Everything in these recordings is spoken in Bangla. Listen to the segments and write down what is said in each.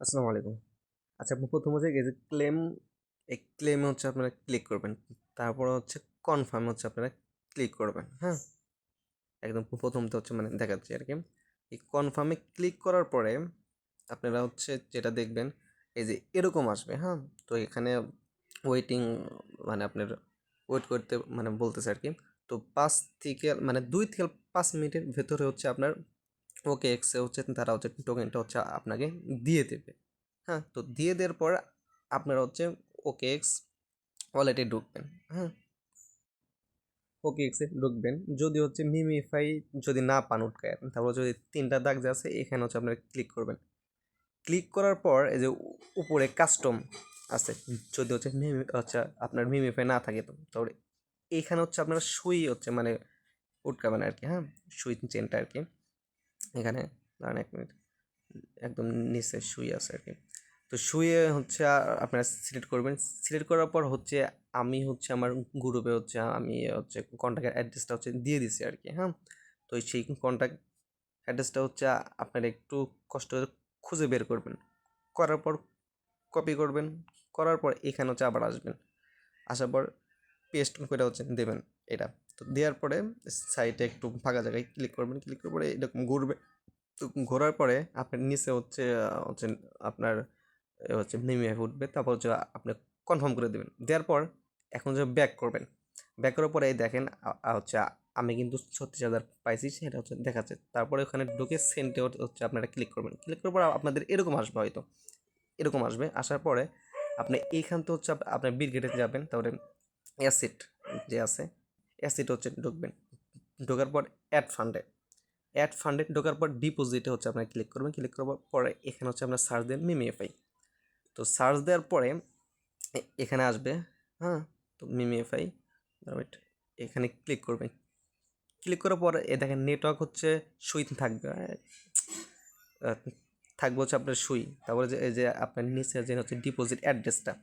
আসসালামু আলাইকুম। আচ্ছা, আপনি প্রথম হচ্ছে এই যে ক্লেম, এই ক্লেমে হচ্ছে আপনারা ক্লিক করবেন। তারপর হচ্ছে কনফার্ম হচ্ছে আপনারা ক্লিক করবেন। হ্যাঁ? একদম প্রথমটা হচ্ছে মানে দেখাচ্ছি আরকি। এই কনফার্মে ক্লিক করার পরে আপনারা হচ্ছে যেটা দেখবেন এই যে এরকম আসবে। হ্যাঁ? তো এখানে ওয়েটিং মানে আপনার ওয়েট করতে মানে বলতেছে আরকি। তো ৫ থেকে মানে ২ থেকে ৫ মিনিটের ভেতরে হচ্ছে আপনার OKX এ হচ্ছে তারা হচ্ছে টোকেনটা হচ্ছে আপনাকে দিয়ে দেবে। হ্যাঁ? তো দিয়ে দেওয়ার পর আপনারা হচ্ছে OKX ওয়ালেটে ঢুকবেন। হ্যাঁ? OKX এ ঢুকবেন। যদি হচ্ছে মিমিফাই যদি না পান উটকায়, তারপর যদি ৩ টা দাগ যে আছে এখানে হচ্ছে আপনারা ক্লিক করবেন। ক্লিক করার পর এই যে উপরে কাস্টম আছে। যদি হচ্ছে হচ্ছে আপনার মিমিফাই না থাকে তো তাহলে এইখানে হচ্ছে আপনার সুই হচ্ছে মানে উটকাবেন আরকি। হ্যাঁ? সুই চেইনটা আরকি। এখানে দাঁড়ান ১ মিনিট। একদম নিচে শুয়ে আছে আরকি। তো শুয়ে হচ্ছে আপনারা সিলেক্ট করবেন। সিলেক্ট করার পর হচ্ছে আমি হচ্ছে আমার গ্রুপে হচ্ছে আমি হচ্ছে কন্ট্যাক্ট অ্যাড্রেসটা হচ্ছে দিয়ে দিছি আরকি, হ্যাঁ? তো সেই কন্ট্যাক্ট অ্যাড্রেসটা হচ্ছে আপনারা একটু কষ্ট করে খুঁজে বের করবেন। করার পর কপি করবেন। করার পর এখানে হচ্ছে আবার আসবেন। আসার পর পেস্ট করে হচ্ছে দেবেন এটা। তো দেওয়ার পরে সাইডে একটু ফাঁকা জায়গায় ক্লিক করবেন। ক্লিক করার পরে এরকম ঘুরবে। তো ঘোরার পরে আপনার নিচে হচ্ছে হচ্ছে আপনার হচ্ছে নেমে উঠবে। তারপর হচ্ছে আপনি কনফার্ম করে দেবেন। দেওয়ার পর এখন যে ব্যাক করবেন। ব্যাক করার পরে এই দেখেন হচ্ছে আমি কিন্তু ৩৬,০০০ পাইছি সেটা হচ্ছে দেখাচ্ছে। তারপরে ওখানে ঢুকে সেন্টে হচ্ছে আপনারা ক্লিক করবেন। ক্লিক করার পর আপনাদের এরকম আসবে হয়তো। এরকম আসবে। আসার পরে আপনি এইখান থেকে হচ্ছে আপনার বিরগেটে যাবেন। তারপরে অ্যাসেট যে আছে, অ্যাসেট হচ্ছে ঢুকবেন। ঢোকার পর অ্যাড ফান্ডে ঢোকার পর ডিপোজিটে হচ্ছে আপনারা ক্লিক করবেন। ক্লিক করার পরে এখানে হচ্ছে আপনার সার্চ দেন মিমিএফআই। তো সার্চ দেওয়ার পরে এখানে আসবে। হ্যাঁ? তো মিমিএফআই ওয়েট, এখানে ক্লিক করবেন। ক্লিক করার পরে দেখেন নেটওয়ার্ক হচ্ছে সুই থাকবে। থাকবে হচ্ছে আপনার সুই। তারপরে যে এই যে আপনার নিচে যে হচ্ছে ডিপোজিট অ্যাড্রেসটা,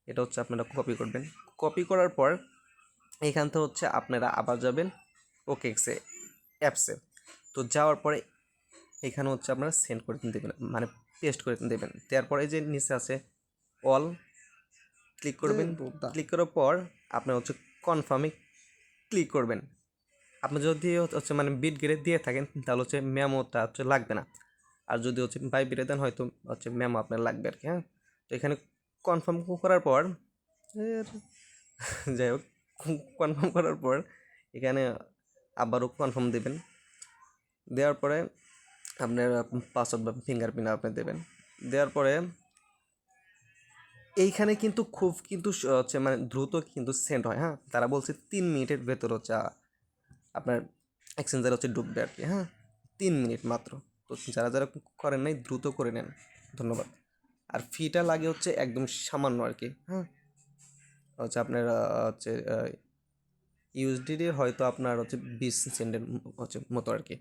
এটা হচ্ছে আপনারা কপি করবেন। কপি করার পর এখান থেকে হচ্ছে আপনারা আবার যাবেন OKX অ্যাপসে। তো যাওয়ার পরে এখানে হচ্ছে আপনারা সেন্ড করে দেবেন মানে পেস্ট করে দেবেন। দেওয়ার পরে যে নিচে আছে অল, ক্লিক করবেন। ক্লিক করার পর আপনার হচ্ছে কনফার্মে ক্লিক করবেন। আপনি যদি হচ্ছে মানে বিট গেড়ে দিয়ে থাকেন তাহলে হচ্ছে মেমোটা হচ্ছে লাগবে না। আর যদি হচ্ছে বাই বিটে দেন হয়তো হচ্ছে মেমো আপনার লাগবে আর কি। হ্যাঁ? তো এখানে কনফার্ম করার পর যাই হোক, কনফার্ম করার পর এখানে আবারও কনফার্ম দেবেন। দেওয়ার পরে আপনার পাসওয়ার্ড বা ফিঙ্গারপ্রিন্ট আপনি দেবেন। দেওয়ার পরে এইখানে কিন্তু খুব কিন্তু হচ্ছে মানে দ্রুত কিন্তু সেন্ড হয়। হ্যাঁ? তারা বলছে ৩ মিনিটের ভেতর হচ্ছে আপনার এক্সচেঞ্জার হচ্ছে ডুববে আর কি। হ্যাঁ? ৩ মিনিট মাত্র। তো যারা করেন নাই দ্রুত করে নেন। ধন্যবাদ। আর ফিটা লাগে হচ্ছে একদম সামান্য আর কি। হ্যাঁ? হচ্ছে আপনার হচ্ছে ইউএসডিটি হয়তো আপনার হচ্ছে ২০ সেন্টের হচ্ছে মতো আর কি।